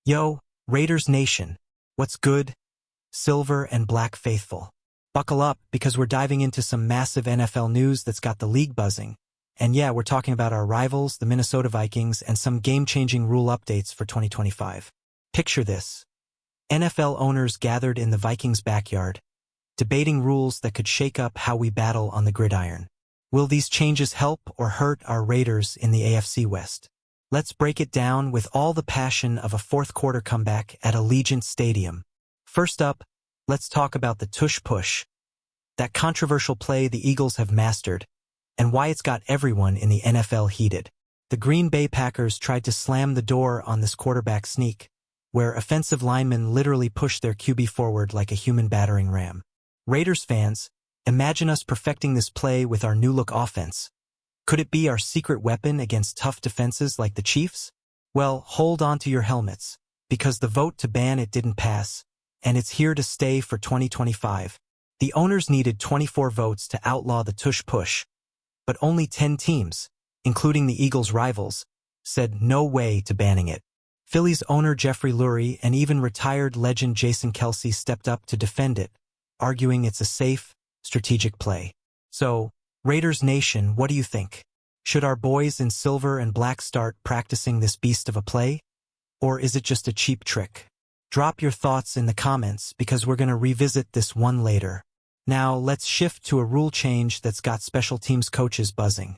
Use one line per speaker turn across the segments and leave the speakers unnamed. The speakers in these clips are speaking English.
Yo, Raiders Nation, what's good, silver and black faithful? Buckle up because we're diving into some massive NFL news that's got the league buzzing. And yeah, we're talking about our rivals, the Minnesota Vikings, and some game-changing rule updates for 2025. Picture this. NFL owners gathered in the Vikings' backyard, debating rules that could shake up how we battle on the gridiron. Will these changes help or hurt our Raiders in the AFC West? Let's break it down with all the passion of a fourth-quarter comeback at Allegiant Stadium. First up, let's talk about the Tush push, that controversial play the Eagles have mastered, and why it's got everyone in the NFL heated. The Green Bay Packers tried to slam the door on this quarterback sneak, where offensive linemen literally pushed their QB forward like a human battering ram. Raiders fans, imagine us perfecting this play with our new-look offense. Could it be our secret weapon against tough defenses like the Chiefs? Well, hold on to your helmets, because the vote to ban it didn't pass, and it's here to stay for 2025. The owners needed 24 votes to outlaw the Tush push, but only 10 teams, including the Eagles' rivals, said no way to banning it. Phillies owner Jeffrey Lurie and even retired legend Jason Kelsey stepped up to defend it, arguing it's a safe, strategic play. So, Raiders Nation, what do you think? Should our boys in silver and black start practicing this beast of a play? Or is it just a cheap trick? Drop your thoughts in the comments because we're going to revisit this one later. Now, let's shift to a rule change that's got special teams coaches buzzing.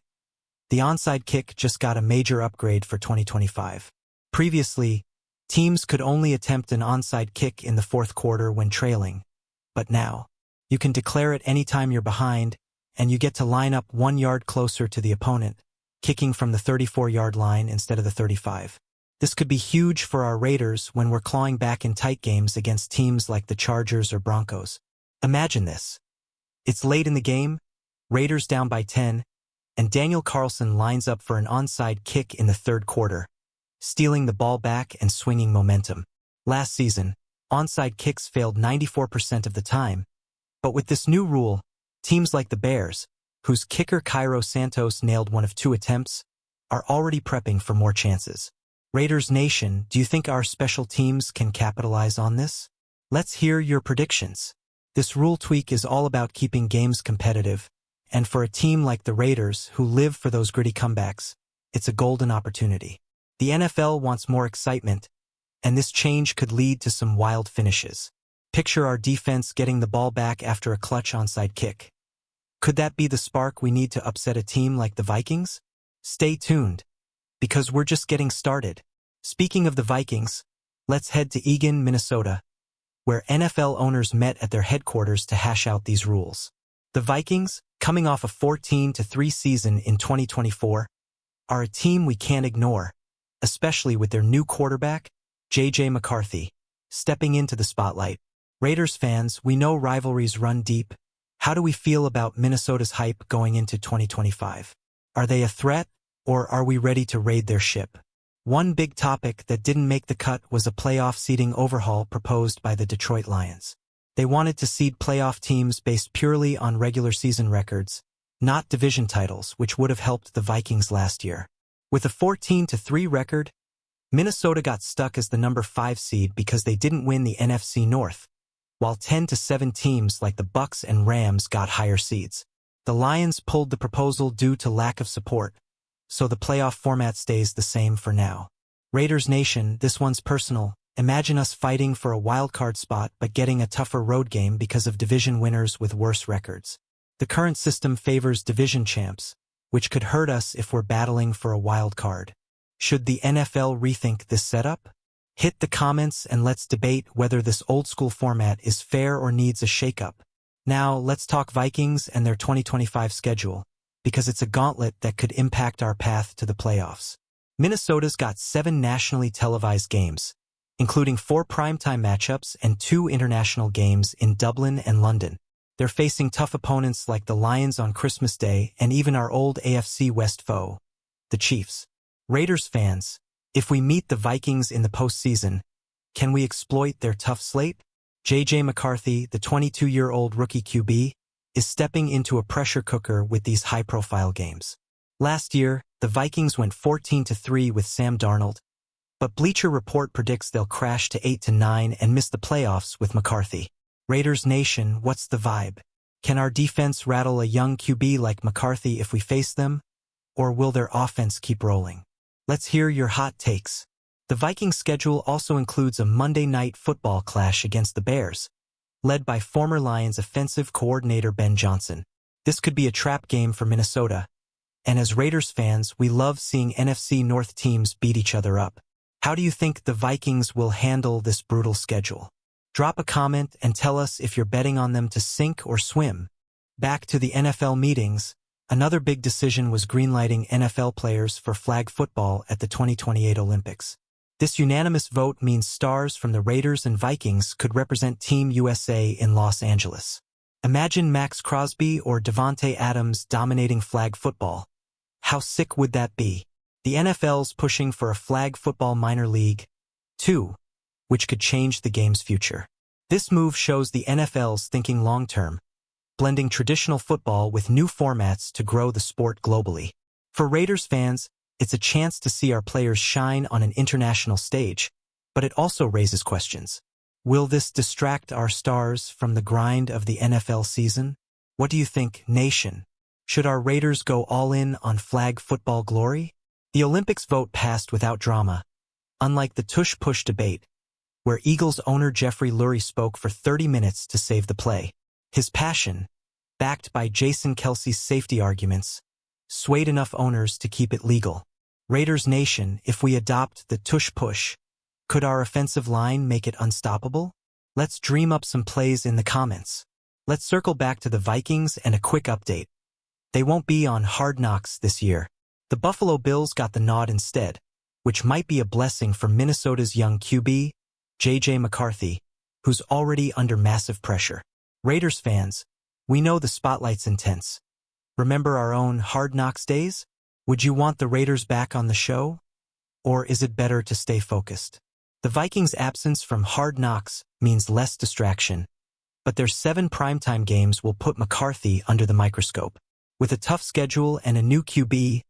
The onside kick just got a major upgrade for 2025. Previously, teams could only attempt an onside kick in the fourth quarter when trailing. But now, you can declare it anytime you're behind, and you get to line up 1 yard closer to the opponent, kicking from the 34-yard line instead of the 35. This could be huge for our Raiders when we're clawing back in tight games against teams like the Chargers or Broncos. Imagine this. It's late in the game, Raiders down by 10, and Daniel Carlson lines up for an onside kick in the third quarter, stealing the ball back and swinging momentum. Last season, onside kicks failed 94% of the time, but with this new rule, teams like the Bears, whose kicker Cairo Santos nailed one of 2 attempts, are already prepping for more chances. Raiders Nation, do you think our special teams can capitalize on this? Let's hear your predictions. This rule tweak is all about keeping games competitive, and for a team like the Raiders who live for those gritty comebacks, it's a golden opportunity. The NFL wants more excitement, and this change could lead to some wild finishes. Picture our defense getting the ball back after a clutch onside kick. Could that be the spark we need to upset a team like the Vikings? Stay tuned, because we're just getting started. Speaking of the Vikings, let's head to Eagan, Minnesota, where NFL owners met at their headquarters to hash out these rules. The Vikings, coming off a 14-3 season in 2024, are a team we can't ignore, especially with their new quarterback, J.J. McCarthy, stepping into the spotlight. Raiders fans, we know rivalries run deep. How do we feel about Minnesota's hype going into 2025? Are they a threat, or are we ready to raid their ship? One big topic that didn't make the cut was a playoff seeding overhaul proposed by the Detroit Lions. They wanted to seed playoff teams based purely on regular season records, not division titles, which would have helped the Vikings last year. With a 14-3 record, Minnesota got stuck as the number 5 seed because they didn't win the NFC North, while 10-7 teams like the Bucs and Rams got higher seeds. The Lions pulled the proposal due to lack of support, so the playoff format stays the same for now. Raiders Nation, this one's personal. Imagine us fighting for a wildcard spot but getting a tougher road game because of division winners with worse records. The current system favors division champs, which could hurt us if we're battling for a wild card. Should the NFL rethink this setup? Hit the comments and let's debate whether this old-school format is fair or needs a shakeup. Now, let's talk Vikings and their 2025 schedule, because it's a gauntlet that could impact our path to the playoffs. Minnesota's got 7 nationally televised games, including 4 primetime matchups and 2 international games in Dublin and London. They're facing tough opponents like the Lions on Christmas Day and even our old AFC West foe, the Chiefs. Raiders fans, if we meet the Vikings in the postseason, can we exploit their tough slate? J.J. McCarthy, the 22-year-old rookie QB, is stepping into a pressure cooker with these high-profile games. Last year, the Vikings went 14-3 with Sam Darnold, but Bleacher Report predicts they'll crash to 8-9 and miss the playoffs with McCarthy. Raiders Nation, what's the vibe? Can our defense rattle a young QB like McCarthy if we face them? Or will their offense keep rolling? Let's hear your hot takes. The Vikings schedule also includes a Monday Night Football clash against the Bears, led by former Lions offensive coordinator Ben Johnson. This could be a trap game for Minnesota, and as Raiders fans, we love seeing NFC North teams beat each other up. How do you think the Vikings will handle this brutal schedule? Drop a comment and tell us if you're betting on them to sink or swim. Back to the NFL meetings, another big decision was greenlighting NFL players for flag football at the 2028 Olympics. This unanimous vote means stars from the Raiders and Vikings could represent Team USA in Los Angeles. Imagine Max Crosby or Devontae Adams dominating flag football. How sick would that be? The NFL's pushing for a flag football minor league, too, which could change the game's future. This move shows the NFL's thinking long-term, blending traditional football with new formats to grow the sport globally. For Raiders fans, it's a chance to see our players shine on an international stage, but it also raises questions. Will this distract our stars from the grind of the NFL season? What do you think, Nation? Should our Raiders go all in on flag football glory? The Olympics vote passed without drama, unlike the Tush-Push debate, where Eagles owner Jeffrey Lurie spoke for 30 minutes to save the play. His passion, backed by Jason Kelce's safety arguments, swayed enough owners to keep it legal. Raiders Nation, if we adopt the Tush-Push, could our offensive line make it unstoppable? Let's dream up some plays in the comments. Let's circle back to the Vikings and a quick update. They won't be on Hard Knocks this year. The Buffalo Bills got the nod instead, which might be a blessing for Minnesota's young QB, J.J. McCarthy, who's already under massive pressure. Raiders fans, we know the spotlight's intense. Remember our own Hard Knocks days? Would you want the Raiders back on the show? Or is it better to stay focused? The Vikings' absence from Hard Knocks means less distraction, but their 7 primetime games will put McCarthy under the microscope. With a tough schedule and a new QB,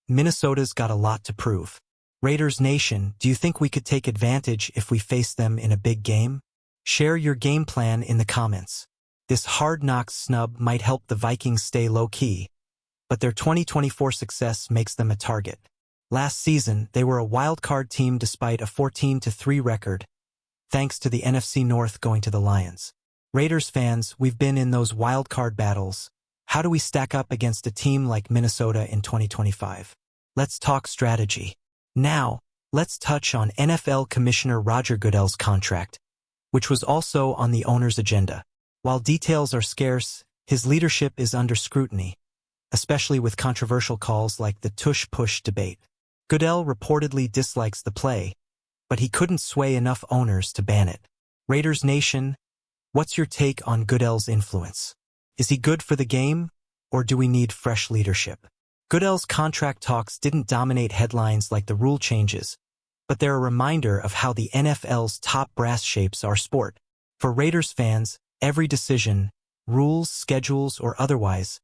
Minnesota's got a lot to prove. Raiders Nation, do you think we could take advantage if we face them in a big game? Share your game plan in the comments. This Hard Knocks snub might help the Vikings stay low-key, but their 2024 success makes them a target. Last season, they were a wild-card team despite a 14-3 record, thanks to the NFC North going to the Lions. Raiders fans, we've been in those wild-card battles. How do we stack up against a team like Minnesota in 2025? Let's talk strategy. Now, let's touch on NFL Commissioner Roger Goodell's contract, which was also on the owner's agenda. While details are scarce, his leadership is under scrutiny, especially with controversial calls like the Tush-Push debate. Goodell reportedly dislikes the play, but he couldn't sway enough owners to ban it. Raiders Nation, what's your take on Goodell's influence? Is he good for the game, or do we need fresh leadership? Goodell's contract talks didn't dominate headlines like the rule changes, but they're a reminder of how the NFL's top brass shapes our sport. For Raiders fans, every decision, rules, schedules, or otherwise,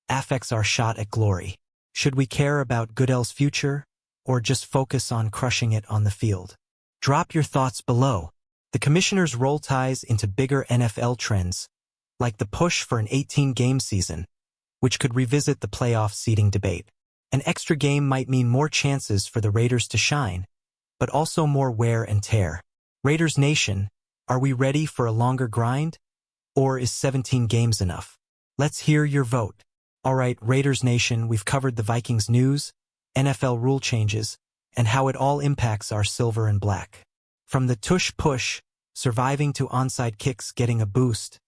affects our shot at glory. Should we care about Goodell's future, or just focus on crushing it on the field? Drop your thoughts below. The commissioner's role ties into bigger NFL trends, like the push for an 18-game season, which could revisit the playoff seeding debate. An extra game might mean more chances for the Raiders to shine, but also more wear and tear. Raiders Nation, are we ready for a longer grind? Or is 17 games enough? Let's hear your vote. Alright, Raiders Nation, we've covered the Vikings news, NFL rule changes, and how it all impacts our silver and black. From the Tush-Push, surviving to onside kicks getting a boost,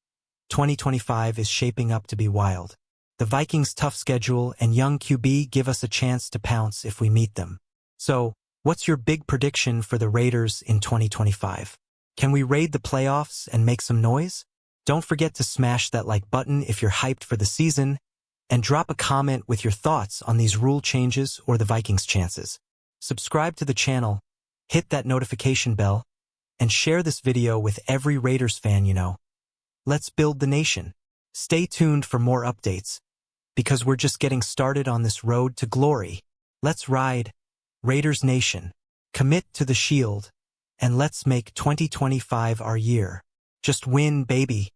2025 is shaping up to be wild. The Vikings' tough schedule and young QB give us a chance to pounce if we meet them. So, what's your big prediction for the Raiders in 2025? Can we raid the playoffs and make some noise? Don't forget to smash that like button if you're hyped for the season, and drop a comment with your thoughts on these rule changes or the Vikings' chances. Subscribe to the channel, hit that notification bell, and share this video with every Raiders fan you know. Let's build the nation. Stay tuned for more updates, because we're just getting started on this road to glory. Let's ride, Raiders Nation. Commit to the shield, and let's make 2025 our year. Just win, baby.